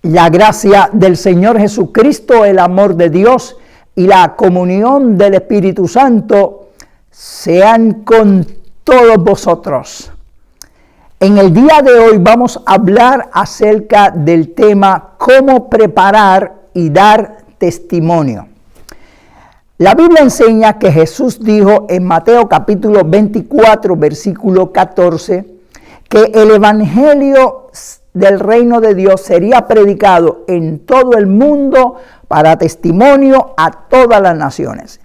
La gracia del Señor Jesucristo, el amor de Dios y la comunión del Espíritu Santo sean con todos vosotros. En el día de hoy vamos a hablar acerca del tema cómo preparar y dar testimonio. La Biblia enseña que Jesús dijo en Mateo capítulo 24, versículo 14, que el evangelio del reino de Dios sería predicado en todo el mundo para testimonio a todas las naciones.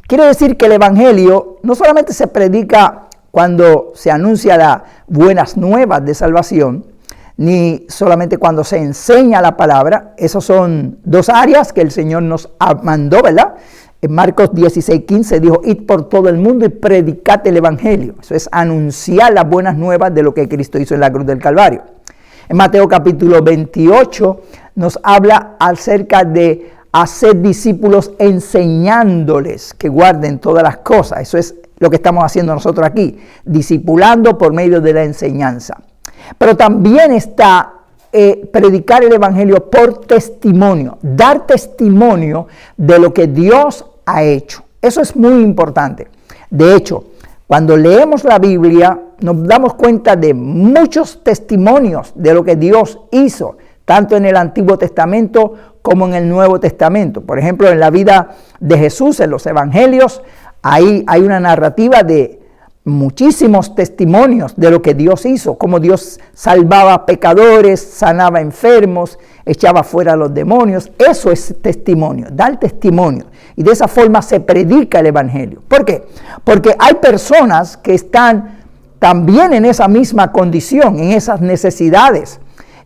Quiere decir que el evangelio no solamente se predica cuando se anuncia las buenas nuevas de salvación, ni solamente cuando se enseña la palabra. Esas son dos áreas que el Señor nos mandó, ¿verdad? En Marcos 16:15 dijo, id por todo el mundo y predicad el evangelio. Eso es anunciar las buenas nuevas de lo que Cristo hizo en la cruz del Calvario. En Mateo capítulo 28 nos habla acerca de hacer discípulos enseñándoles que guarden todas las cosas. Eso es lo que estamos haciendo nosotros aquí, discipulando por medio de la enseñanza. Pero también está predicar el evangelio por testimonio, dar testimonio de lo que Dios ha hecho. Eso es muy importante. De hecho, cuando leemos la Biblia, nos damos cuenta de muchos testimonios de lo que Dios hizo, tanto en el Antiguo Testamento como en el Nuevo Testamento. Por ejemplo, en la vida de Jesús, en los Evangelios, ahí hay una narrativa de muchísimos testimonios de lo que Dios hizo, cómo Dios salvaba pecadores, sanaba enfermos, echaba fuera a los demonios. Eso es testimonio, dar testimonio. Y de esa forma se predica el evangelio. ¿Por qué? Porque hay personas que están también en esa misma condición, en esas necesidades.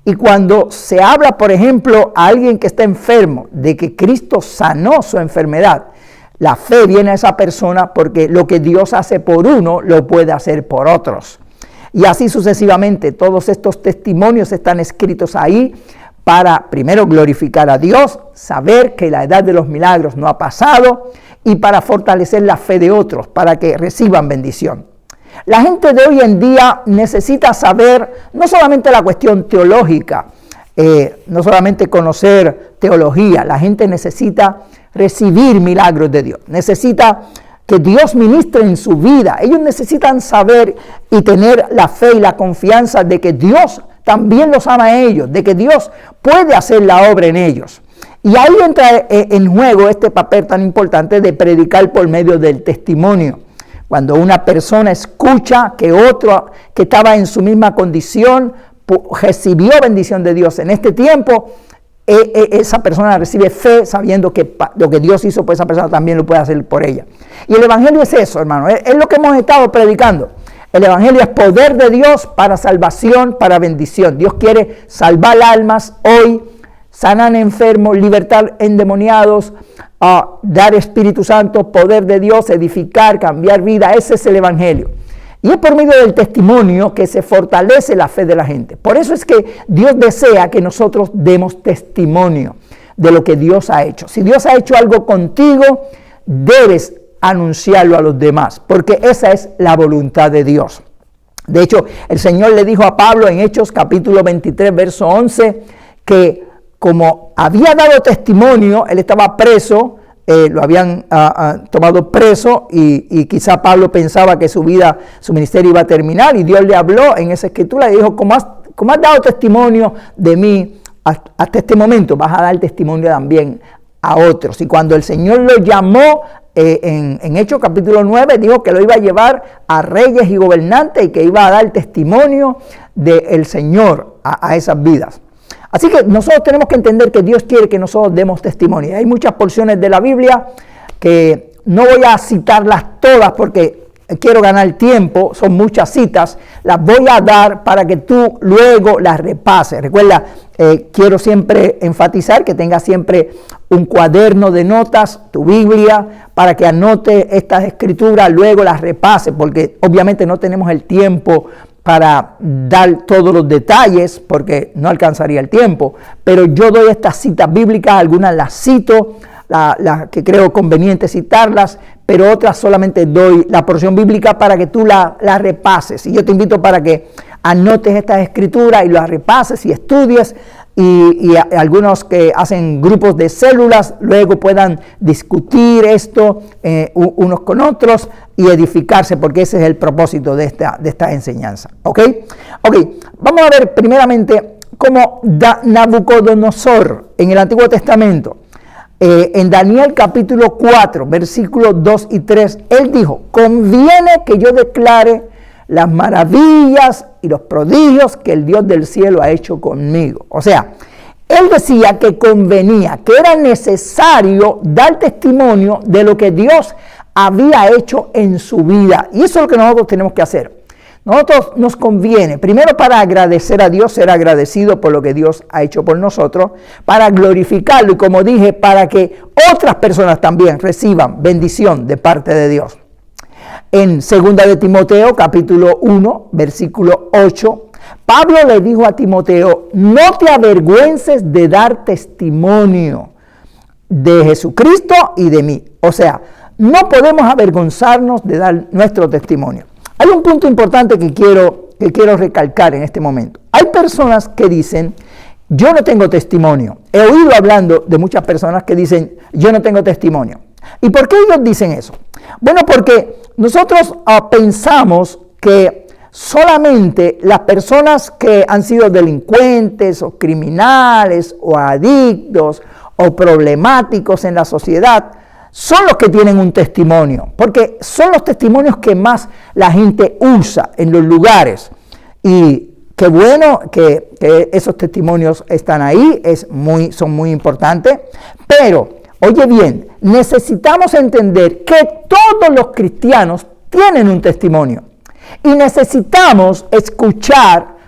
Y cuando se habla, por ejemplo, a alguien que está enfermo, de que Cristo sanó su enfermedad, la fe viene a esa persona porque lo que Dios hace por uno, lo puede hacer por otros. Y así sucesivamente, todos estos testimonios están escritos ahí para, primero, glorificar a Dios, saber que la edad de los milagros no ha pasado, y para fortalecer la fe de otros, para que reciban bendición. La gente de hoy en día necesita saber no solamente la cuestión teológica, no solamente conocer teología, la gente necesita recibir milagros de Dios, necesita que Dios ministre en su vida. Ellos necesitan saber y tener la fe y la confianza de que Dios también los ama a ellos, de que Dios puede hacer la obra en ellos. Y ahí entra en juego este papel tan importante de predicar por medio del testimonio. Cuando una persona escucha que otro que estaba en su misma condición recibió bendición de Dios en este tiempo, esa persona recibe fe sabiendo que lo que Dios hizo por esa persona también lo puede hacer por ella. Y el evangelio es eso, hermano, es lo que hemos estado predicando. El evangelio es poder de Dios para salvación, para bendición. Dios quiere salvar almas hoy, sanar enfermos, libertar endemoniados, dar Espíritu Santo, poder de Dios, edificar, cambiar vida. Ese es el evangelio. Y es por medio del testimonio que se fortalece la fe de la gente. Por eso es que Dios desea que nosotros demos testimonio de lo que Dios ha hecho. Si Dios ha hecho algo contigo, debes anunciarlo a los demás, porque esa es la voluntad de Dios. De hecho, el Señor le dijo a Pablo en Hechos capítulo 23, verso 11, que como había dado testimonio, él estaba preso, lo habían tomado preso y quizá Pablo pensaba que su ministerio iba a terminar, y Dios le habló en esa escritura y dijo, como has dado testimonio de mí hasta este momento, vas a dar testimonio también a otros. Y cuando el Señor lo llamó en Hechos capítulo 9, dijo que lo iba a llevar a reyes y gobernantes y que iba a dar testimonio del Señor a esas vidas. Así que nosotros tenemos que entender que Dios quiere que nosotros demos testimonio. Hay muchas porciones de la Biblia que no voy a citarlas todas porque quiero ganar tiempo, son muchas citas, las voy a dar para que tú luego las repases. Recuerda, quiero siempre enfatizar que tengas siempre un cuaderno de notas, tu Biblia, para que anote estas escrituras, luego las repases, porque obviamente no tenemos el tiempo para dar todos los detalles, porque no alcanzaría el tiempo, pero yo doy estas citas bíblicas, algunas las cito, las que creo conveniente citarlas, pero otras solamente doy la porción bíblica para que tú la repases. Y yo te invito para que anotes estas escrituras y las repases y estudies, y algunos que hacen grupos de células luego puedan discutir esto unos con otros y edificarse, porque ese es el propósito de esta enseñanza. ¿Ok? Vamos a ver primeramente cómo Nabucodonosor en el Antiguo Testamento, en Daniel capítulo 4, versículos 2 y 3, él dijo: conviene que yo declare las maravillas y los prodigios que el Dios del cielo ha hecho conmigo. O sea, él decía que convenía, que era necesario dar testimonio de lo que Dios había hecho en su vida. Y eso es lo que nosotros tenemos que hacer. Nosotros nos conviene, primero, para agradecer a Dios, ser agradecido por lo que Dios ha hecho por nosotros, para glorificarlo y, como dije, para que otras personas también reciban bendición de parte de Dios. En 2 de Timoteo, capítulo 1, versículo 8, Pablo le dijo a Timoteo: no te avergüences de dar testimonio de Jesucristo y de mí. O sea, no podemos avergonzarnos de dar nuestro testimonio. Hay un punto importante que quiero recalcar en este momento. Hay personas que dicen: yo no tengo testimonio. He oído hablando de muchas personas que dicen: yo no tengo testimonio. ¿Y por qué ellos dicen eso? Bueno, porque nosotros pensamos que solamente las personas que han sido delincuentes o criminales o adictos o problemáticos en la sociedad son los que tienen un testimonio, porque son los testimonios que más la gente usa en los lugares. Y qué bueno que esos testimonios están ahí, son muy importantes, pero oye bien, necesitamos entender que todos los cristianos tienen un testimonio y necesitamos escuchar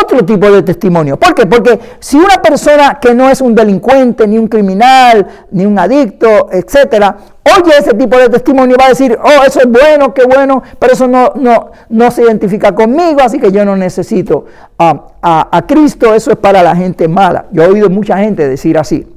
otro tipo de testimonio. ¿Por qué? Porque si una persona que no es un delincuente, ni un criminal, ni un adicto, etcétera, oye ese tipo de testimonio, va a decir: oh, eso es bueno, qué bueno, pero eso no se identifica conmigo, así que yo no necesito a Cristo, eso es para la gente mala. Yo he oído mucha gente decir así.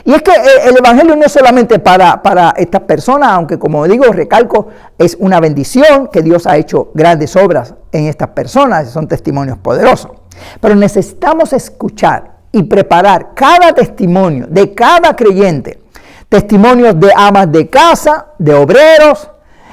Y es que el Evangelio no es solamente para estas personas, aunque, como digo, recalco, es una bendición que Dios ha hecho grandes obras en estas personas, son testimonios poderosos. Pero necesitamos escuchar y preparar cada testimonio de cada creyente, testimonios de amas de casa, de obreros,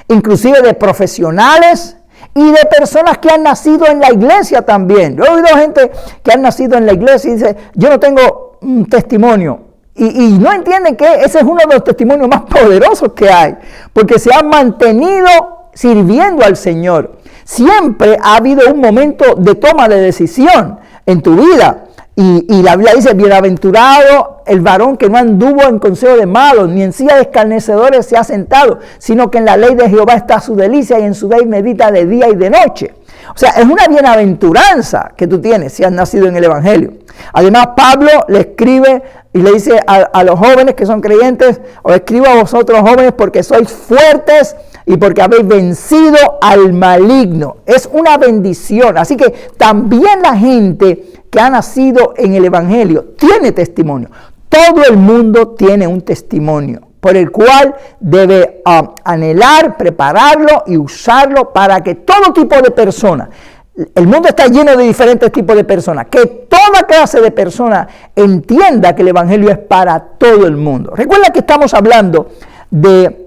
inclusive de profesionales y de personas que han nacido en la iglesia también. Yo he oído gente que han nacido en la iglesia y dice: yo no tengo un testimonio. Y no entienden que ese es uno de los testimonios más poderosos que hay, porque se han mantenido sirviendo al Señor. Siempre ha habido un momento de toma de decisión en tu vida. Y la Biblia dice: bienaventurado el varón que no anduvo en consejo de malos, ni en silla de escarnecedores se ha sentado, sino que en la ley de Jehová está su delicia, y en su ley medita de día y de noche. O sea, es una bienaventuranza que tú tienes si has nacido en el Evangelio. Además, Pablo le escribe y le dice a los jóvenes que son creyentes: os escribo a vosotros jóvenes porque sois fuertes y porque habéis vencido al maligno. Es una bendición. Así que también la gente que ha nacido en el Evangelio tiene testimonio. Todo el mundo tiene un testimonio por el cual debe anhelar, prepararlo y usarlo para que todo tipo de personas, el mundo está lleno de diferentes tipos de personas, que toda clase de personas entienda que el Evangelio es para todo el mundo. Recuerda que estamos hablando de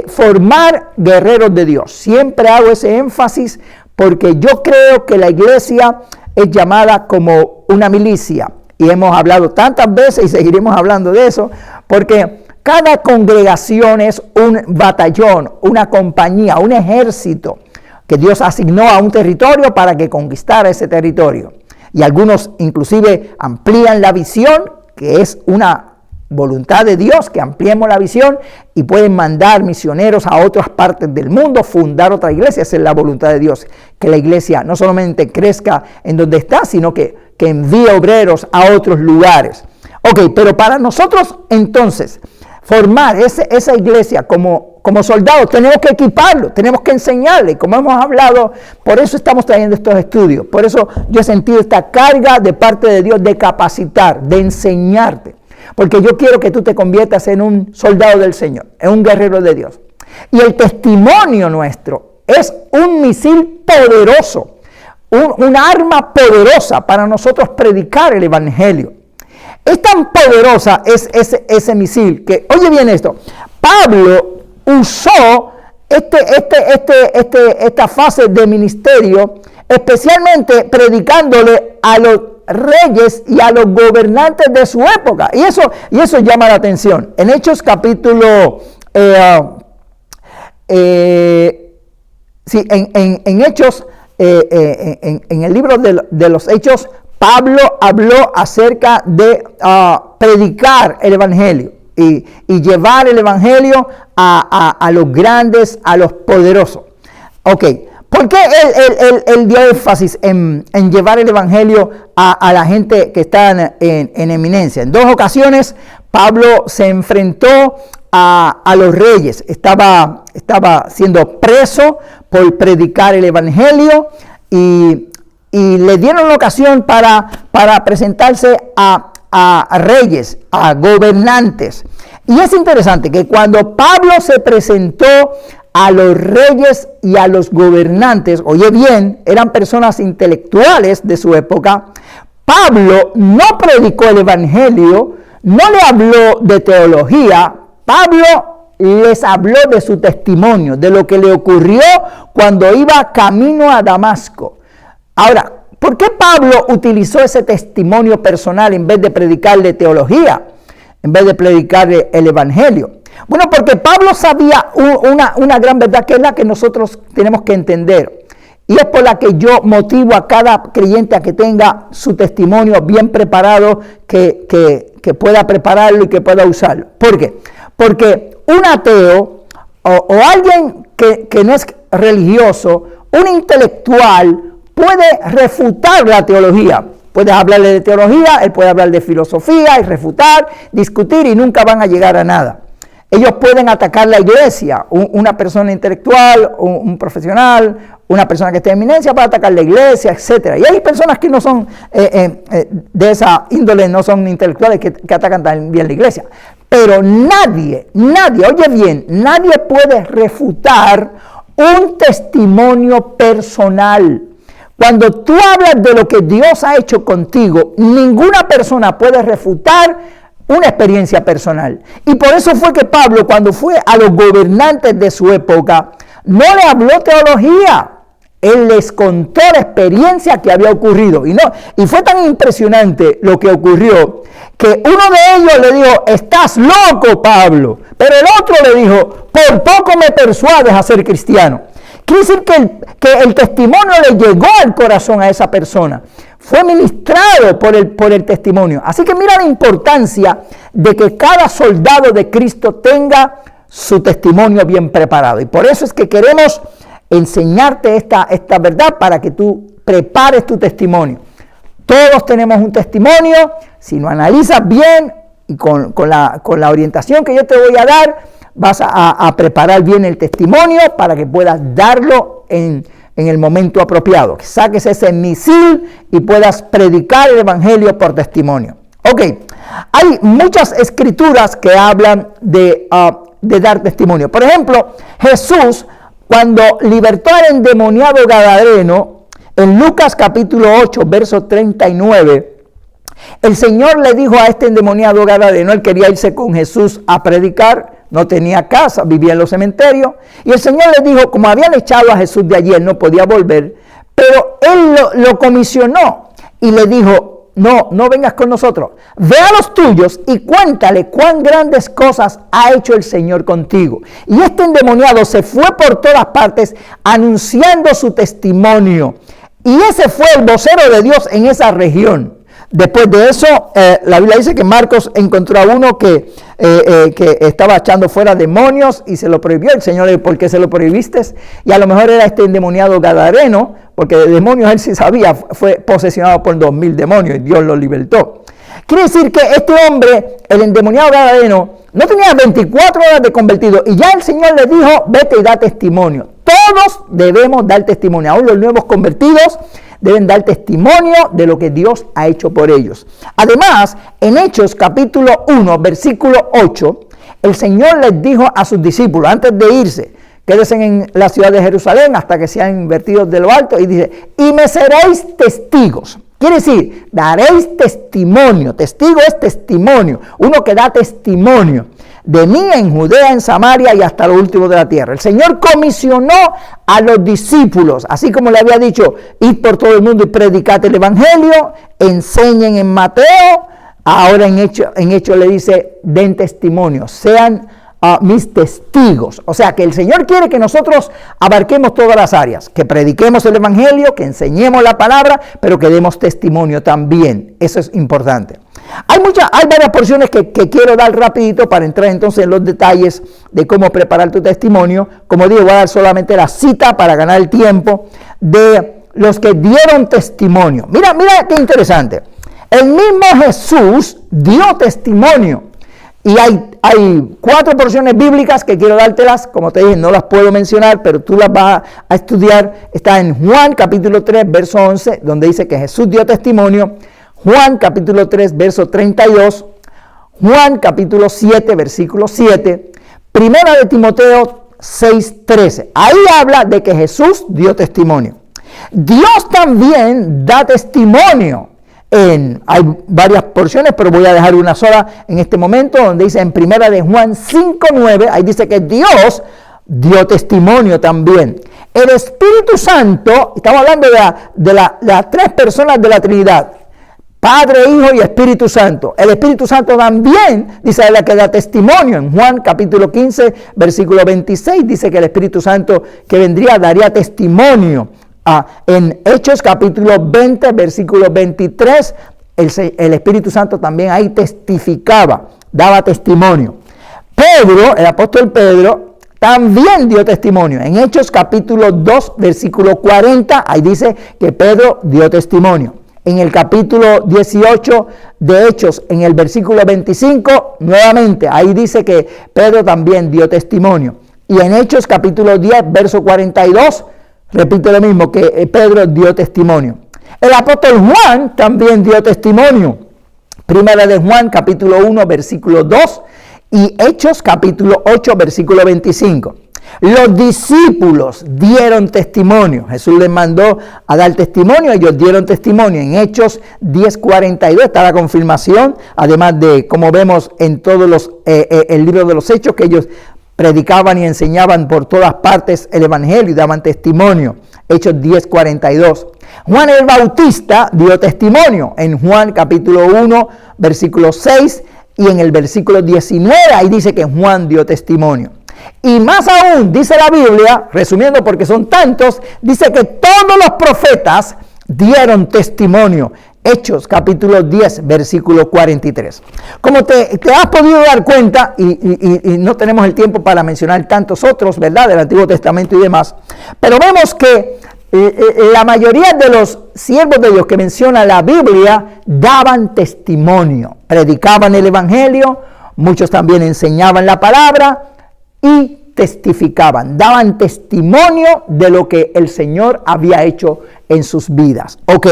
formar guerreros de Dios. Siempre hago ese énfasis porque yo creo que la iglesia es llamada como una milicia. Y hemos hablado tantas veces y seguiremos hablando de eso, porque cada congregación es un batallón, una compañía, un ejército que Dios asignó a un territorio para que conquistara ese territorio. Y algunos inclusive amplían la visión, que es una voluntad de Dios, que ampliemos la visión y pueden mandar misioneros a otras partes del mundo, fundar otra iglesia. Esa es la voluntad de Dios, que la iglesia no solamente crezca en donde está, sino que envíe obreros a otros lugares. Ok, pero para nosotros entonces formar esa iglesia como soldados, tenemos que equiparlo, tenemos que enseñarle, como hemos hablado. Por eso estamos trayendo estos estudios, por eso yo he sentido esta carga de parte de Dios de capacitar, de enseñarte, porque yo quiero que tú te conviertas en un soldado del Señor, en un guerrero de Dios. Y el testimonio nuestro es un misil poderoso, una arma poderosa para nosotros predicar el Evangelio. Es tan poderosa ese misil que, oye bien esto, Pablo usó esta fase de ministerio, especialmente predicándole a los reyes y a los gobernantes de su época. Y eso llama la atención. En Hechos capítulo... en Hechos, en el libro de los Hechos, Pablo habló acerca de predicar el Evangelio y llevar el Evangelio a los grandes, a los poderosos. Ok, ¿por qué él dio énfasis en llevar el Evangelio a la gente que está en eminencia? En 2 ocasiones Pablo se enfrentó a los reyes, estaba siendo preso por predicar el Evangelio y le dieron la ocasión para presentarse a reyes, a gobernantes. Y es interesante que cuando Pablo se presentó a los reyes y a los gobernantes, oye bien, eran personas intelectuales de su época, Pablo no predicó el Evangelio, no le habló de teología. Pablo les habló de su testimonio, de lo que le ocurrió cuando iba camino a Damasco. Ahora, ¿por qué Pablo utilizó ese testimonio personal en vez de predicarle teología, en vez de predicarle el Evangelio? Bueno, porque Pablo sabía una gran verdad que es la que nosotros tenemos que entender. Y es por la que yo motivo a cada creyente a que tenga su testimonio bien preparado, que pueda prepararlo y que pueda usarlo. ¿Por qué? Porque un ateo o alguien que no es religioso, un intelectual, puede refutar la teología. Puedes hablarle de teología, él puede hablar de filosofía y refutar, discutir y nunca van a llegar a nada. Ellos pueden atacar la iglesia, una persona intelectual, un profesional, una persona que esté en eminencia puede atacar la iglesia, etc. Y hay personas que no son de esa índole, no son intelectuales que atacan también la iglesia. Pero nadie, oye bien, nadie puede refutar un testimonio personal. Cuando tú hablas de lo que Dios ha hecho contigo, ninguna persona puede refutar una experiencia personal. Y por eso fue que Pablo, cuando fue a los gobernantes de su época, no le habló teología. Él les contó la experiencia que había ocurrido. Y fue tan impresionante lo que ocurrió, que uno de ellos le dijo, estás loco, Pablo. Pero el otro le dijo, por poco me persuades a ser cristiano. Quiere decir que el testimonio le llegó al corazón a esa persona. Fue ministrado por el testimonio. Así que mira la importancia de que cada soldado de Cristo tenga su testimonio bien preparado. Y por eso es que queremos enseñarte esta verdad para que tú prepares tu testimonio. Todos tenemos un testimonio. Si lo analizas bien y con la orientación que yo te voy a dar, vas a preparar bien el testimonio para que puedas darlo en el momento apropiado, que saques ese misil y puedas predicar el Evangelio por testimonio. Ok, hay muchas escrituras que hablan de dar testimonio. Por ejemplo, Jesús, cuando libertó al endemoniado gadareno, en Lucas capítulo 8, verso 39, el Señor le dijo a este endemoniado gadareno, él quería irse con Jesús a predicar, no tenía casa, vivía en los cementerios, y el Señor le dijo, como habían echado a Jesús de allí, él no podía volver, pero él lo comisionó y le dijo, no vengas con nosotros, ve a los tuyos y cuéntale cuán grandes cosas ha hecho el Señor contigo. Y este endemoniado se fue por todas partes anunciando su testimonio, y ese fue el vocero de Dios en esa región. Después de eso, la Biblia dice que Marcos encontró a uno que estaba echando fuera demonios y se lo prohibió. El Señor le dijo, ¿por qué se lo prohibiste? Y a lo mejor era este endemoniado gadareno, porque de demonios él sí sabía, fue posesionado por 2000 demonios y Dios lo libertó. Quiere decir que este hombre, el endemoniado gadareno, no tenía 24 horas de convertido y ya el Señor le dijo, vete y da testimonio. Todos debemos dar testimonio, aún los nuevos convertidos deben dar testimonio de lo que Dios ha hecho por ellos. Además, en Hechos capítulo 1, versículo 8, el Señor les dijo a sus discípulos, antes de irse, quédense en la ciudad de Jerusalén hasta que sean invertidos de lo alto, y dice, y me seréis testigos. Quiere decir, daréis testimonio. Testigo es testimonio, uno que da testimonio de mí en Judea, en Samaria y hasta lo último de la tierra. El Señor comisionó a los discípulos, así como le había dicho, id por todo el mundo y predicad el evangelio, enseñen en Mateo. Ahora en hecho le dice, den testimonio, sean mis testigos. O sea que el Señor quiere que nosotros abarquemos todas las áreas, que prediquemos el evangelio, que enseñemos la palabra, pero que demos testimonio también. Eso es importante. Hay varias porciones que quiero dar rapidito para entrar entonces en los detalles de cómo preparar tu testimonio. Como digo, voy a dar solamente la cita para ganar el tiempo de los que dieron testimonio. Mira qué interesante. El mismo Jesús dio testimonio. Y hay 4 porciones bíblicas que quiero dártelas, como te dije, no las puedo mencionar, pero tú las vas a estudiar. Está en Juan capítulo 3, verso 11, donde dice que Jesús dio testimonio. Juan capítulo 3, verso 32. Juan capítulo 7, versículo 7. Primera de Timoteo 6, 13. Ahí habla de que Jesús dio testimonio. Dios también da testimonio. Hay varias porciones, pero voy a dejar una sola en este momento, donde dice en primera de Juan 5:9, ahí dice que Dios dio testimonio también. El Espíritu Santo, estamos hablando de las 3 personas de la Trinidad, Padre, Hijo y Espíritu Santo. El Espíritu Santo también dice la que da testimonio. En Juan capítulo 15, versículo 26, dice que el Espíritu Santo que vendría daría testimonio. En Hechos capítulo 20, versículo 23, el Espíritu Santo también ahí testificaba, daba testimonio. Pedro, el apóstol Pedro, también dio testimonio. En Hechos capítulo 2, versículo 40, ahí dice que Pedro dio testimonio. En el capítulo 18 de Hechos, en el versículo 25, nuevamente, ahí dice que Pedro también dio testimonio. Y en Hechos capítulo 10, verso 42, repite lo mismo, que Pedro dio testimonio. El apóstol Juan también dio testimonio. Primera de Juan, capítulo 1, versículo 2, y Hechos, capítulo 8, versículo 25. Los discípulos dieron testimonio. Jesús les mandó a dar testimonio, ellos dieron testimonio. En Hechos 10:42 está la confirmación, además de, como vemos en todos el libro de los Hechos, que ellos predicaban y enseñaban por todas partes el evangelio y daban testimonio. Hechos 10:42. Juan el Bautista dio testimonio en Juan capítulo 1, versículo 6, y en el versículo 19, ahí dice que Juan dio testimonio. Y más aún, dice la Biblia, resumiendo porque son tantos, dice que todos los profetas dieron testimonio. Hechos capítulo 10, versículo 43. Como te has podido dar cuenta, y no tenemos el tiempo para mencionar tantos otros, ¿verdad?, del Antiguo Testamento y demás, pero vemos que la mayoría de los siervos de Dios que menciona la Biblia daban testimonio, predicaban el evangelio, muchos también enseñaban la palabra y testificaban, daban testimonio de lo que el Señor había hecho en sus vidas. Ok,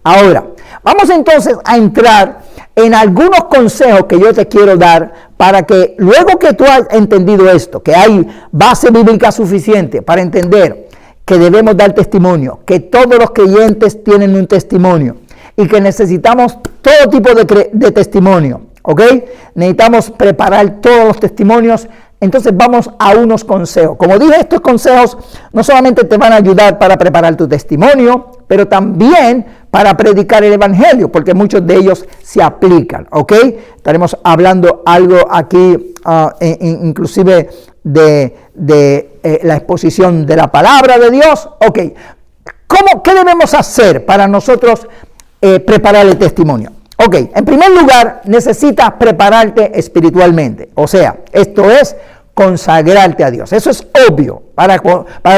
ahora vamos entonces a entrar en algunos consejos que yo te quiero dar para que luego que tú has entendido esto, que hay base bíblica suficiente para entender que debemos dar testimonio, que todos los creyentes tienen un testimonio y que necesitamos todo tipo de testimonio, ¿ok? Necesitamos preparar todos los testimonios. Entonces vamos a unos consejos. Como dije, estos consejos no solamente te van a ayudar para preparar tu testimonio, pero también para predicar el evangelio, porque muchos de ellos se aplican, ¿ok? Estaremos hablando algo aquí, inclusive de la exposición de la palabra de Dios. Ok, ¿qué debemos hacer para nosotros preparar el testimonio? Ok, en primer lugar, necesitas prepararte espiritualmente. O sea, esto es consagrarte a Dios. Eso es obvio. Para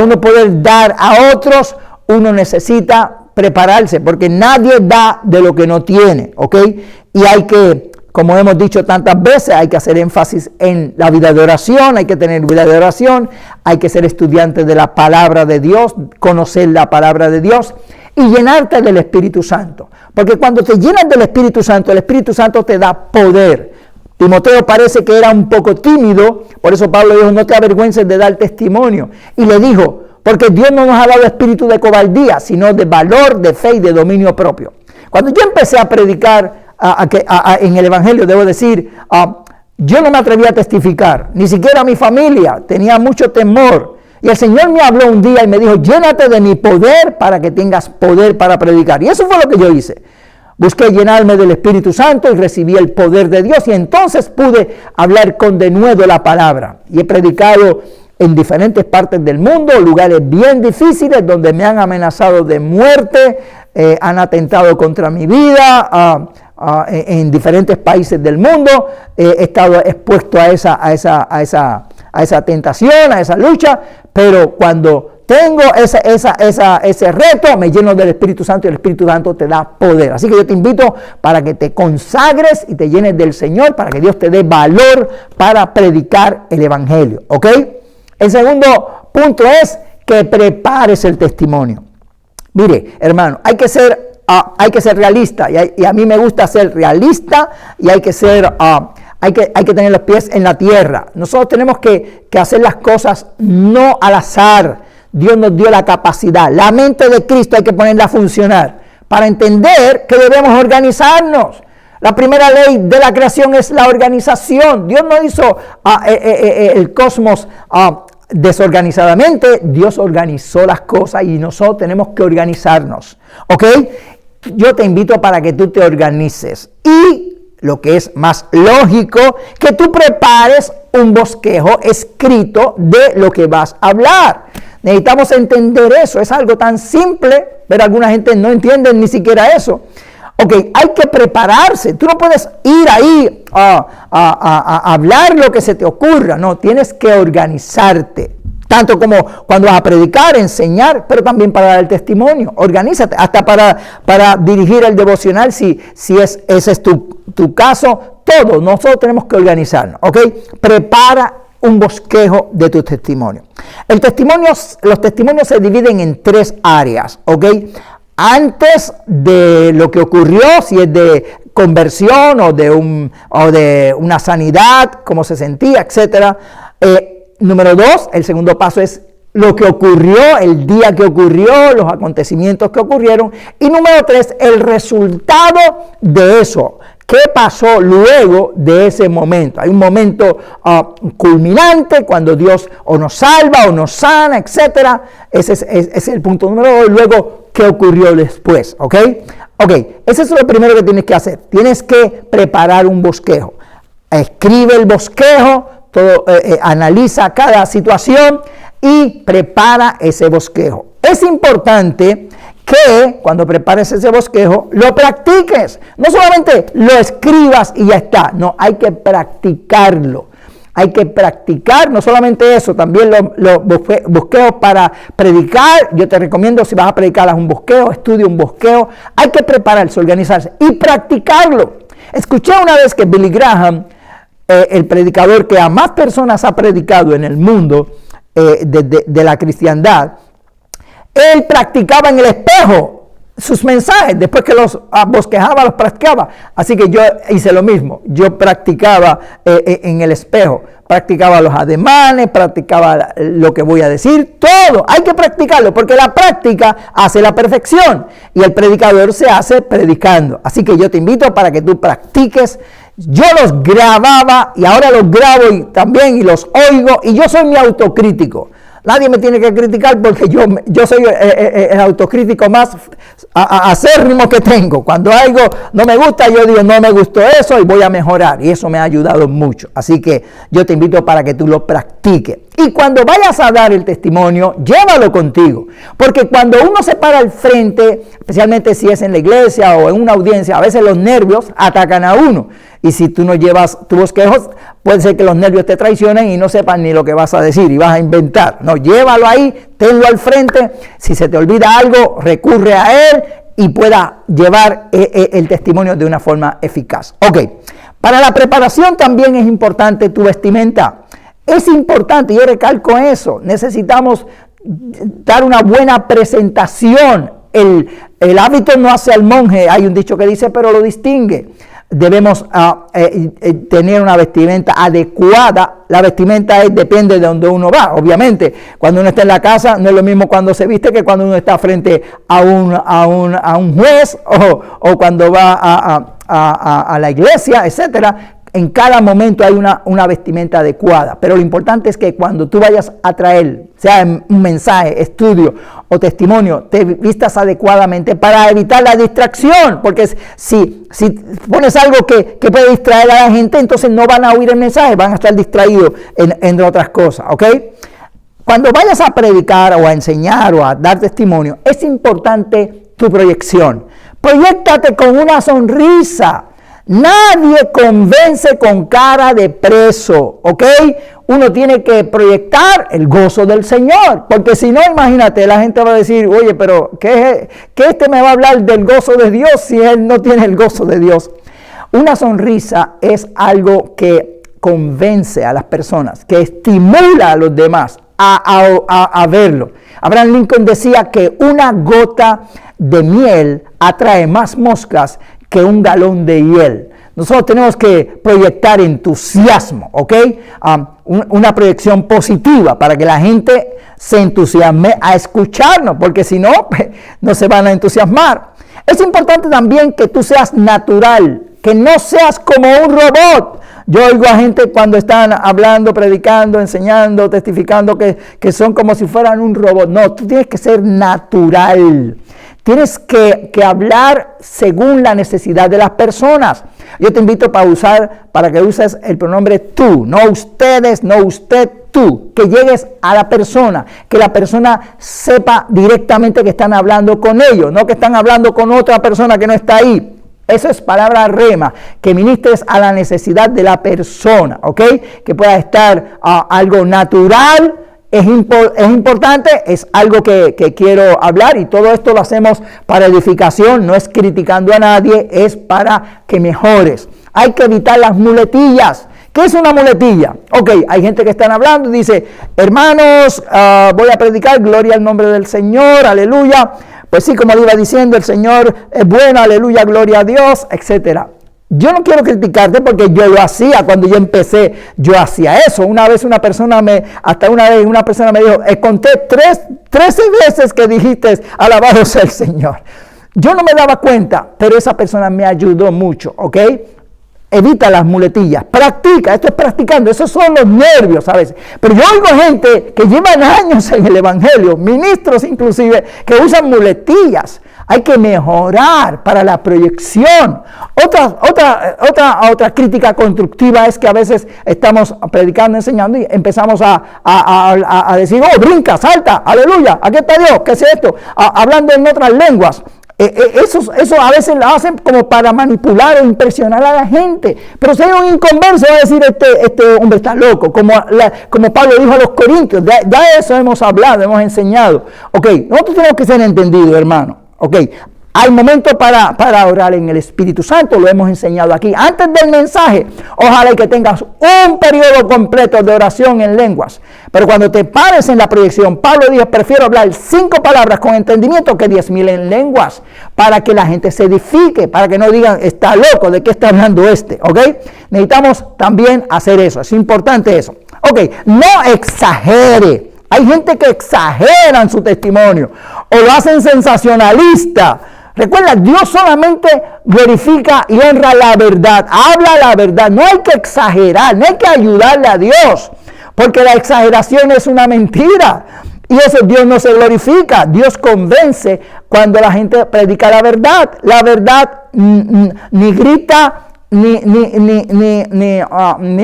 uno poder dar a otros, uno necesita prepararse, porque nadie da de lo que no tiene, ¿ok? Y hay que, como hemos dicho tantas veces, hay que hacer énfasis en la vida de oración, hay que tener vida de oración, hay que ser estudiante de la palabra de Dios, conocer la palabra de Dios y llenarte del Espíritu Santo. Porque cuando te llenas del Espíritu Santo, el Espíritu Santo te da poder Timoteo parece que era un poco tímido, por eso Pablo dijo, no te avergüences de dar testimonio. Y le dijo, porque Dios no nos ha dado espíritu de cobardía, sino de valor, de fe y de dominio propio. Cuando yo empecé a predicar en el Evangelio, debo decir, yo no me atreví a testificar, ni siquiera a mi familia, tenía mucho temor. Y el Señor me habló un día y me dijo, llénate de mi poder para que tengas poder para predicar. Y eso fue lo que yo hice. Busqué llenarme del Espíritu Santo y recibí el poder de Dios y entonces pude hablar con denuedo la palabra. Y he predicado en diferentes partes del mundo, lugares bien difíciles donde me han amenazado de muerte, han atentado contra mi vida, en diferentes países del mundo. He estado expuesto a esa tentación, a esa lucha, pero cuando tengo ese reto, me lleno del Espíritu Santo y el Espíritu Santo te da poder. Así que yo te invito para que te consagres y te llenes del Señor, para que Dios te dé valor para predicar el Evangelio, ¿ok? El segundo punto es que prepares el testimonio. Mire, hermano, hay que ser realista y a mí me gusta ser realista y hay que tener los pies en la tierra. Nosotros tenemos que hacer las cosas no al azar. Dios nos dio la capacidad, la mente de Cristo hay que ponerla a funcionar para entender que debemos organizarnos. La primera ley de la creación es la organización. Dios no hizo el cosmos desorganizadamente, Dios organizó las cosas y nosotros tenemos que organizarnos, ¿ok? Yo te invito para que tú te organices y lo que es más lógico, que tú prepares un bosquejo escrito de lo que vas a hablar. Necesitamos entender eso, es algo tan simple, pero alguna gente no entiende ni siquiera eso. Ok, hay que prepararse, tú no puedes ir ahí a hablar lo que se te ocurra, no, tienes que organizarte, tanto como cuando vas a predicar, enseñar, pero también para dar el testimonio. Organízate, hasta para dirigir el devocional, si ese es tu caso, todo, nosotros tenemos que organizarnos, ok, prepara un bosquejo de tu testimonio. Los testimonios se dividen en 3 áreas, ¿ok? Antes de lo que ocurrió, si es de conversión o de una sanidad, cómo se sentía, etc. Número 2, el segundo paso es lo que ocurrió, el día que ocurrió, los acontecimientos que ocurrieron. Y número 3, el resultado de eso. ¿Qué pasó luego de ese momento? Hay un momento culminante cuando Dios o nos salva o nos sana, etc. Ese es el punto número 2. Luego, ¿qué ocurrió después? ¿Ok? Eso es lo primero que tienes que hacer. Tienes que preparar un bosquejo. Escribe el bosquejo, analiza cada situación y prepara ese bosquejo. Es importante que cuando prepares ese bosquejo lo practiques, no solamente lo escribas y ya está, no, hay que practicarlo, hay que practicar, no solamente eso, también los bosquejos para predicar. Yo te recomiendo, si vas a predicar, haz un bosquejo, estudia un bosquejo, hay que prepararse, organizarse y practicarlo. Escuché una vez que Billy Graham, el predicador que a más personas ha predicado en el mundo de la cristiandad, él practicaba en el espejo sus mensajes, después que los bosquejaba, los practicaba. Así que yo hice lo mismo, yo practicaba en el espejo, practicaba los ademanes, practicaba lo que voy a decir, todo, hay que practicarlo, porque la práctica hace la perfección, y el predicador se hace predicando. Así que yo te invito para que tú practiques. Yo los grababa, y ahora los grabo también, y los oigo, y yo soy mi autocrítico. Nadie me tiene que criticar porque yo soy el autocrítico más acérrimo que tengo. Cuando algo no me gusta, yo digo, no me gustó eso y voy a mejorar. Y eso me ha ayudado mucho. Así que yo te invito para que tú lo practiques. Y cuando vayas a dar el testimonio, llévalo contigo. Porque cuando uno se para al frente, especialmente si es en la iglesia o en una audiencia, a veces los nervios atacan a uno. Y si tú no llevas tu bosquejo, puede ser que los nervios te traicionen y no sepan ni lo que vas a decir y vas a inventar. No, llévalo ahí, tenlo al frente. Si se te olvida algo, recurre a él y pueda llevar el testimonio de una forma eficaz. Ok, para la preparación también es importante tu vestimenta. Es importante, yo recalco eso, necesitamos dar una buena presentación. El hábito no hace al monje, hay un dicho que dice, pero lo distingue. debemos tener una vestimenta adecuada. La vestimenta depende de donde uno va, obviamente. Cuando uno está en la casa no es lo mismo cuando se viste que cuando uno está frente a un juez o cuando va a la iglesia, etcétera. En cada momento hay una vestimenta adecuada, pero lo importante es que cuando tú vayas a traer, sea un mensaje, estudio o testimonio, te vistas adecuadamente para evitar la distracción, porque si pones algo que puede distraer a la gente, entonces no van a oír el mensaje, van a estar distraídos en otras cosas, ¿ok? Cuando vayas a predicar o a enseñar o a dar testimonio, es importante tu proyección. Proyéctate con una sonrisa. Nadie convence con cara de preso, ¿ok? Uno tiene que proyectar el gozo del Señor, porque si no, imagínate, la gente va a decir, oye, pero ¿qué este me va a hablar del gozo de Dios si él no tiene el gozo de Dios? Una sonrisa es algo que convence a las personas, que estimula a los demás a verlo. Abraham Lincoln decía que una gota de miel atrae más moscas que un galón de hiel. Nosotros tenemos que proyectar entusiasmo, ¿ok? Una proyección positiva para que la gente se entusiasme a escucharnos, porque si no, pues, no se van a entusiasmar. Es importante también que tú seas natural, que no seas como un robot. Yo oigo a gente cuando están hablando, predicando, enseñando, testificando, que son como si fueran un robot. No, tú tienes que ser natural. Tienes que hablar según la necesidad de las personas. Yo te invito para que uses el pronombre tú, no ustedes, no usted, tú. Que llegues a la persona, que la persona sepa directamente que están hablando con ellos, no que están hablando con otra persona que no está ahí. Eso es palabra rema, que ministres a la necesidad de la persona, ¿ok? Que pueda estar algo natural. Es importante, es algo que quiero hablar, y todo esto lo hacemos para edificación, no es criticando a nadie, es para que mejores. Hay que evitar las muletillas. ¿Qué es una muletilla? Ok, hay gente que están hablando y dice, hermanos, voy a predicar, gloria al nombre del Señor, aleluya. Pues sí, como le iba diciendo, el Señor es bueno, aleluya, gloria a Dios, etcétera. Yo no quiero criticarte porque yo lo hacía cuando yo empecé, yo hacía eso. Una vez una persona me dijo, conté 13 veces que dijiste, alabado sea el Señor. Yo no me daba cuenta, pero esa persona me ayudó mucho, ¿ok? Evita las muletillas, practica, esto es practicando, esos son los nervios a veces. Pero yo oigo gente que llevan años en el Evangelio, ministros inclusive, que usan muletillas. Hay que mejorar para la proyección. Otra crítica constructiva es que a veces estamos predicando, enseñando y empezamos a decir, oh, brinca, salta, aleluya, aquí está Dios, ¿qué es esto? Hablando en otras lenguas. Eso a veces lo hacen como para manipular o impresionar a la gente. Pero si hay un inconverso, va a decir, este hombre está loco, como Pablo dijo a los Corintios. Ya eso hemos hablado, hemos enseñado. Ok, nosotros tenemos que ser entendidos, hermano. Ok, hay momento para orar en el Espíritu Santo, lo hemos enseñado aquí. Antes del mensaje, ojalá que tengas un periodo completo de oración en lenguas. Pero cuando te pares en la proyección, Pablo dijo, prefiero hablar 5 palabras con entendimiento que 10,000 en lenguas, para que la gente se edifique, para que no digan, está loco, ¿de qué está hablando este? ¿Ok? Necesitamos también hacer eso, es importante eso. Ok, no exagere. Hay gente que exagera en su testimonio o lo hacen sensacionalista. Recuerda, Dios solamente glorifica y honra la verdad, habla la verdad. No hay que exagerar, no hay que ayudarle a Dios, porque la exageración es una mentira. Y eso Dios no se glorifica. Dios convence cuando la gente predica la verdad. La verdad ni grita, ni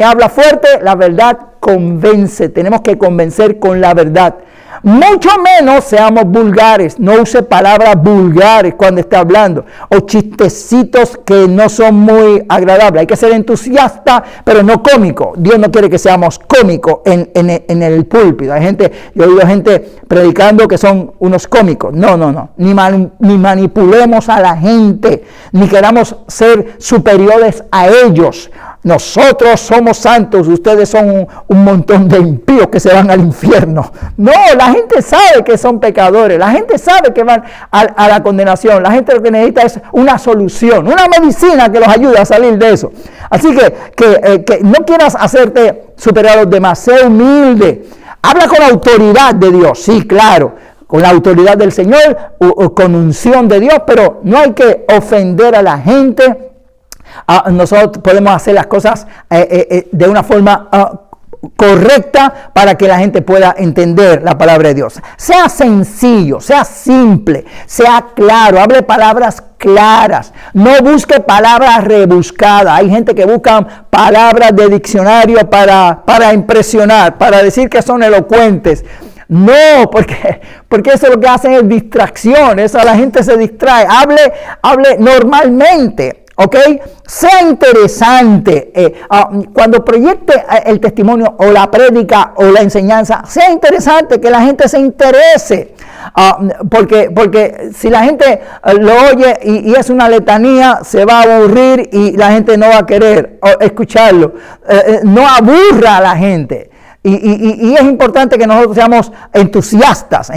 habla fuerte. La verdad convence. Tenemos que convencer con la verdad. Mucho menos seamos vulgares. No use palabras vulgares cuando esté hablando, o chistecitos que no son muy agradables. Hay que ser entusiasta, pero no cómico. Dios no quiere que seamos cómicos en el púlpito. Yo he oído gente predicando que son unos cómicos. No. Ni manipulemos a la gente, ni queramos ser superiores a ellos. nosotros somos santos, ustedes son un montón de impíos que se van al infierno. No, la gente sabe que son pecadores, la gente sabe que van a la condenación, la gente lo que necesita es una solución, una medicina que los ayude a salir de eso. Así que no quieras hacerte superior a los demás, sé humilde, habla con la autoridad de Dios, sí, claro, con la autoridad del Señor o con unción de Dios, pero no hay que ofender a la gente. Nosotros podemos hacer las cosas de una forma correcta para que la gente pueda entender la palabra de Dios. Sea sencillo, sea simple, sea claro, hable palabras claras, no busque palabras rebuscadas. Hay gente que busca palabras de diccionario para impresionar, para decir que son elocuentes. No, porque eso lo que hacen es distracción, eso la gente se distrae. Hable normalmente. ¿Ok? Sea interesante. Cuando proyecte el testimonio o la prédica o la enseñanza, sea interesante, que la gente se interese. Porque si la gente lo oye y es una letanía, se va a aburrir y la gente no va a querer escucharlo. No aburra a la gente. Y es importante que nosotros seamos entusiastas,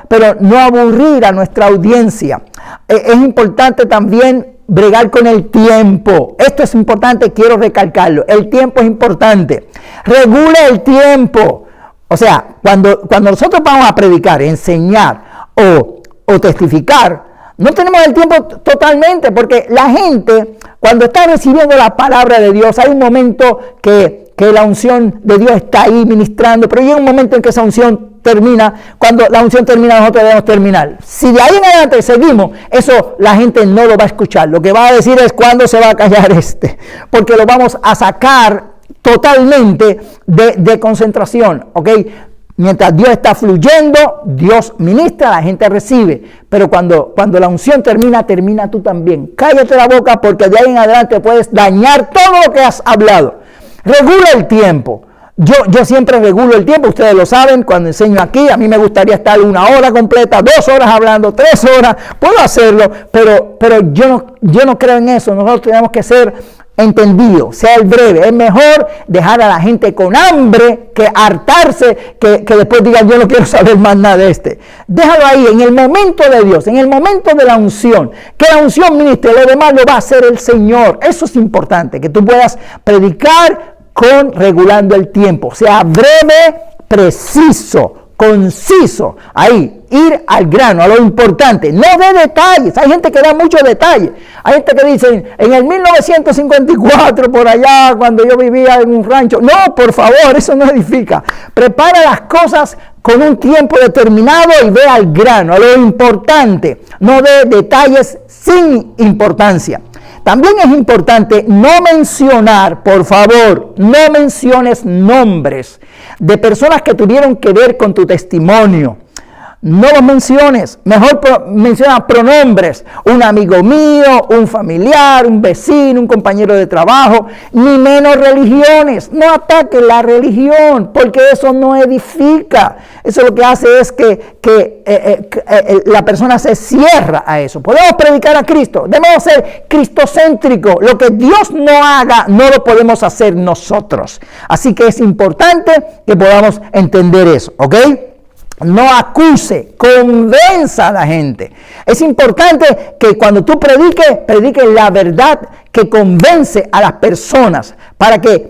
pero no aburrir a nuestra audiencia. Es importante también bregar con el tiempo. Esto es importante, quiero recalcarlo. El tiempo es importante. Regule el tiempo. O sea, cuando nosotros vamos a predicar, enseñar o testificar, no tenemos el tiempo totalmente, porque la gente, cuando está recibiendo la palabra de Dios, hay un momento que la unción de Dios está ahí ministrando, pero llega un momento en que esa unción termina. Cuando la unción termina, nosotros debemos terminar. Si de ahí en adelante seguimos, eso la gente no lo va a escuchar. Lo que va a decir es cuándo se va a callar porque lo vamos a sacar totalmente de concentración, ¿ok? Mientras Dios está fluyendo, Dios ministra, la gente recibe. Pero cuando la unción termina tú también. Cállate la boca, porque de ahí en adelante puedes dañar todo lo que has hablado. Regula el tiempo. Yo siempre regulo el tiempo, ustedes lo saben, cuando enseño aquí, a mí me gustaría estar 1 hora completa, 2 horas hablando, 3 horas, puedo hacerlo, pero yo no creo en eso. Nosotros tenemos que ser entendidos, ser breve. Es mejor dejar a la gente con hambre que hartarse, que después digan yo no quiero saber más nada de Déjalo ahí, en el momento de Dios, en el momento de la unción, que la unción ministre, lo demás lo va a hacer el Señor. Eso es importante, que tú puedas predicar regulando el tiempo, sea breve, preciso, conciso, ahí, ir al grano, a lo importante, no de detalles. Hay gente que da muchos detalles, hay gente que dice, en el 1954, por allá, cuando yo vivía en un rancho. No, por favor, eso no edifica. Prepara las cosas con un tiempo determinado y ve al grano, a lo importante, no de detalles sin importancia. También es importante no mencionar, por favor, no menciones nombres de personas que tuvieron que ver con tu testimonio. No los menciones, mejor menciona pronombres, un amigo mío, un familiar, un vecino, un compañero de trabajo, ni menos religiones. No ataques la religión, porque eso no edifica. Eso lo que hace es que la persona se cierra a eso. Podemos predicar a Cristo, debemos ser cristocéntricos. Lo que Dios no haga, no lo podemos hacer nosotros. Así que es importante que podamos entender eso, ¿ok? No acuse, convenza a la gente. Es importante que cuando tú prediques la verdad que convence a las personas para que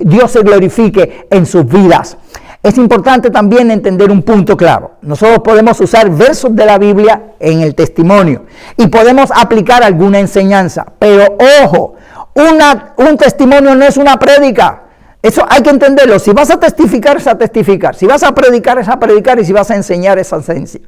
Dios se glorifique en sus vidas. Es importante también entender un punto claro. Nosotros podemos usar versos de la Biblia en el testimonio y podemos aplicar alguna enseñanza. Pero ojo, un testimonio no es una prédica. Eso hay que entenderlo. Si vas a testificar, es a testificar. Si vas a predicar, es a predicar. Y si vas a enseñar, es a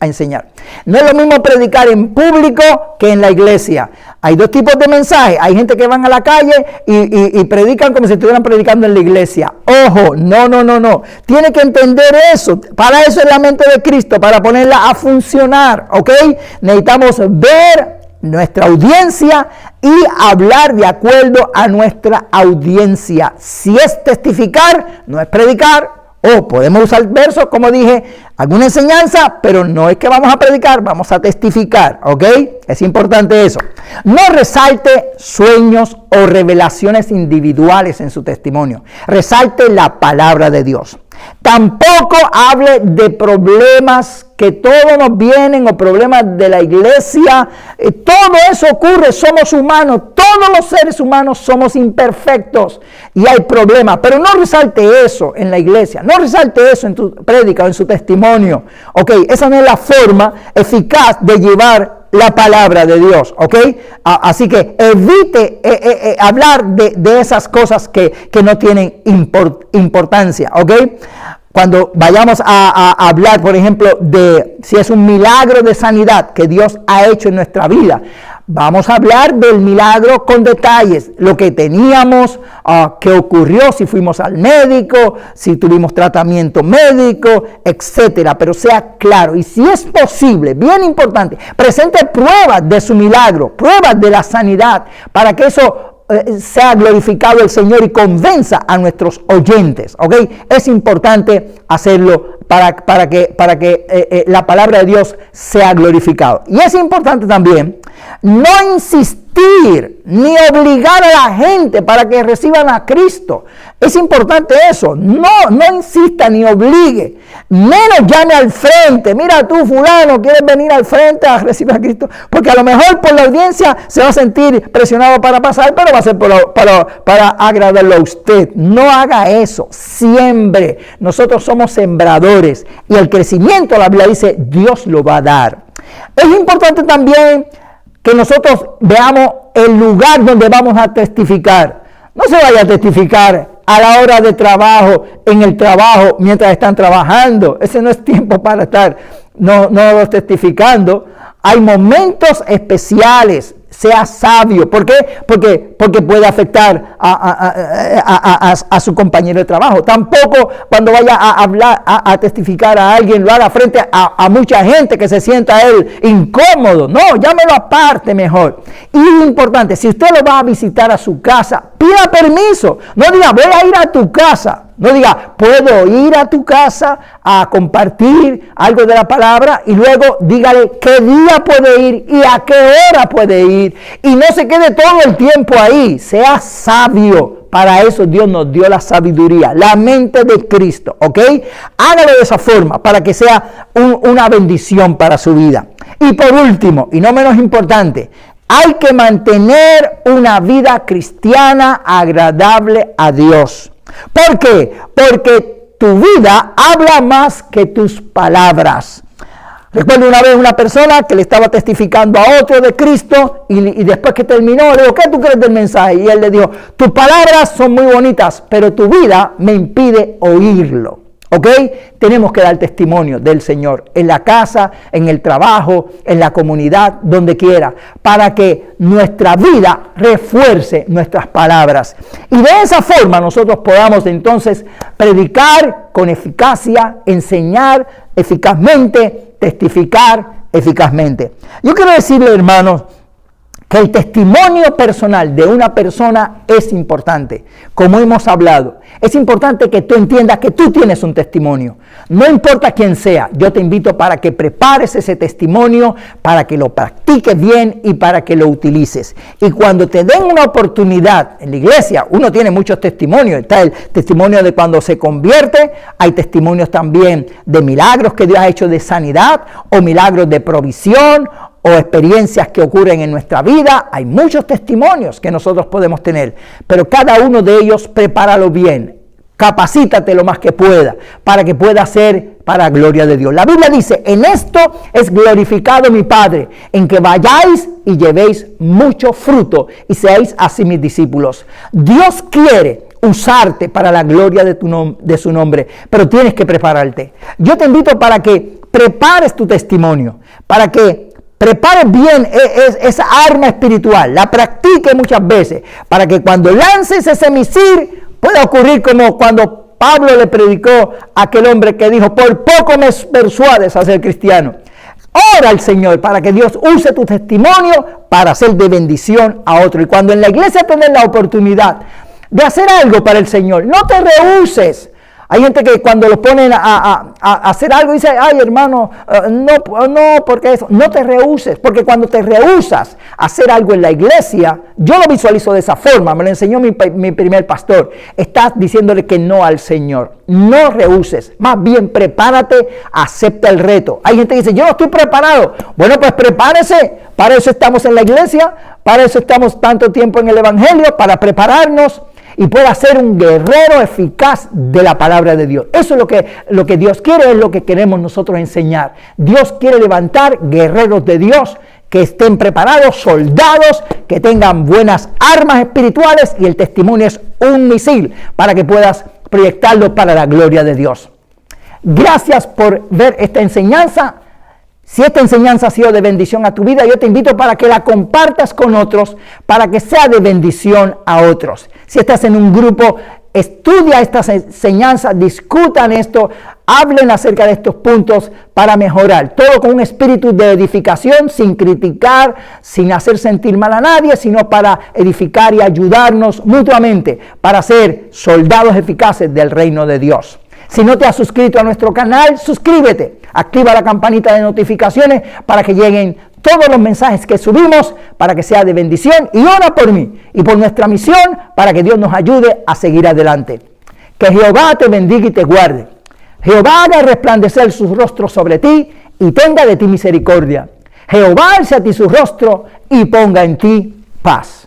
enseñar. No es lo mismo predicar en público que en la iglesia. Hay dos tipos de mensajes. Hay gente que van a la calle y predican como si estuvieran predicando en la iglesia. Ojo, no. Tiene que entender eso. Para eso es la mente de Cristo, para ponerla a funcionar. ¿Ok? Necesitamos ver nuestra audiencia y hablar de acuerdo a nuestra audiencia. Si es testificar, no es predicar, O podemos usar versos, como dije, alguna enseñanza, pero no es que vamos a predicar, vamos a testificar, ¿ok? Es importante eso. No resalte sueños o revelaciones individuales en su testimonio. Resalte la palabra de Dios. Tampoco hable de problemas que todos nos vienen o problemas de la iglesia. Todo eso ocurre, somos humanos, todos los seres humanos somos imperfectos y hay problemas, pero no resalte eso en la iglesia, no resalte eso en tu prédica o en su testimonio. Ok, esa no es la forma eficaz de llevar la palabra de Dios, ¿ok? Así que evite hablar de esas cosas que no tienen importancia, ¿ok? Cuando vayamos a hablar, por ejemplo, de si es un milagro de sanidad que Dios ha hecho en nuestra vida, vamos a hablar del milagro con detalles, lo que teníamos, qué ocurrió, si fuimos al médico, si tuvimos tratamiento médico, etcétera, pero sea claro. Y si es posible, bien importante, presente pruebas de su milagro, pruebas de la sanidad, para que eso sea glorificado el Señor y convenza a nuestros oyentes, ¿ok? Es importante hacerlo para que la palabra de Dios sea glorificado. Y es importante también no insistir ni obligar a la gente para que reciban a Cristo. Es importante eso. No insista ni obligue. Menos llame al frente. Mira tú, fulano, ¿quieres venir al frente a recibir a Cristo? Porque a lo mejor por la audiencia se va a sentir presionado para pasar, pero va a ser para agradarlo a usted. No haga eso. Siembre. Nosotros somos sembradores y el crecimiento, la Biblia dice, Dios lo va a dar. Es importante también que nosotros veamos el lugar donde vamos a testificar. No se vaya a testificar a la hora de trabajo, en el trabajo, mientras están trabajando. Ese no es tiempo para estar no testificando. Hay momentos especiales. Sea sabio. ¿Por qué? Porque puede afectar a su compañero de trabajo. Tampoco cuando vaya a hablar, a testificar a alguien, lo haga frente a mucha gente que se sienta él incómodo. No, llámelo aparte mejor. Y importante, si usted lo va a visitar a su casa, pida permiso. No diga, voy a ir a tu casa. No diga, puedo ir a tu casa a compartir algo de la palabra, y luego dígale qué día puede ir y a qué hora puede ir. Y no se quede todo el tiempo ahí. Sea sabio. Para eso Dios nos dio la sabiduría, la mente de Cristo. ¿Ok? Hágalo de esa forma para que sea una bendición para su vida. Y por último, y no menos importante, hay que mantener una vida cristiana agradable a Dios. ¿Por qué? Porque tu vida habla más que tus palabras. Recuerdo una vez una persona que le estaba testificando a otro de Cristo y después que terminó le dijo, ¿qué tú crees del mensaje? Y él le dijo, tus palabras son muy bonitas, pero tu vida me impide oírlo. ¿Ok? Tenemos que dar testimonio del Señor en la casa, en el trabajo, en la comunidad, donde quiera, para que nuestra vida refuerce nuestras palabras. Y de esa forma nosotros podamos entonces predicar con eficacia, enseñar eficazmente, testificar eficazmente. Yo quiero decirle, hermanos, que el testimonio personal de una persona es importante, como hemos hablado. Es importante que tú entiendas que tú tienes un testimonio. No importa quién sea, yo te invito para que prepares ese testimonio, para que lo practiques bien y para que lo utilices. Y cuando te den una oportunidad en la iglesia, uno tiene muchos testimonios. Está el testimonio de cuando se convierte, hay testimonios también de milagros que Dios ha hecho de sanidad o milagros de provisión o experiencias que ocurren en nuestra vida. Hay muchos testimonios que nosotros podemos tener, pero cada uno de ellos prepáralo bien, capacítate lo más que pueda, para que pueda ser para gloria de Dios. La Biblia dice, en esto es glorificado mi Padre, en que vayáis y llevéis mucho fruto y seáis así mis discípulos. Dios quiere usarte para la gloria de su nombre, pero tienes que prepararte. Yo te invito para que prepares tu testimonio, para que prepares bien esa arma espiritual, la practique muchas veces, para que cuando lances ese misil pueda ocurrir como cuando Pablo le predicó a aquel hombre que dijo, por poco me persuades a ser cristiano. Ora al Señor para que Dios use tu testimonio para ser de bendición a otro. Y cuando en la iglesia tenés la oportunidad de hacer algo para el Señor, no te rehúses Hay gente que cuando lo ponen a hacer algo dice, ay hermano, no, porque eso, no te rehúses, porque cuando te rehusas a hacer algo en la iglesia, yo lo visualizo de esa forma, me lo enseñó mi primer pastor, estás diciéndole que no al Señor, no rehuses, más bien prepárate, acepta el reto. Hay gente que dice, yo no estoy preparado, bueno pues prepárese, para eso estamos en la iglesia, para eso estamos tanto tiempo en el evangelio, para prepararnos y pueda ser un guerrero eficaz de la palabra de Dios. Eso es lo que Dios quiere, es lo que queremos nosotros enseñar. Dios quiere levantar guerreros de Dios que estén preparados, soldados, que tengan buenas armas espirituales, y el testimonio es un misil para que puedas proyectarlo para la gloria de Dios. Gracias por ver esta enseñanza. Si esta enseñanza ha sido de bendición a tu vida, yo te invito para que la compartas con otros, para que sea de bendición a otros. Si estás en un grupo, estudia estas enseñanzas, discutan esto, hablen acerca de estos puntos para mejorar. Todo con un espíritu de edificación, sin criticar, sin hacer sentir mal a nadie, sino para edificar y ayudarnos mutuamente, para ser soldados eficaces del reino de Dios. Si no te has suscrito a nuestro canal, suscríbete, activa la campanita de notificaciones para que lleguen todos los mensajes que subimos, para que sea de bendición, y ora por mí y por nuestra misión para que Dios nos ayude a seguir adelante. Que Jehová te bendiga y te guarde. Jehová haga resplandecer su rostro sobre ti y tenga de ti misericordia. Jehová alce a ti su rostro y ponga en ti paz.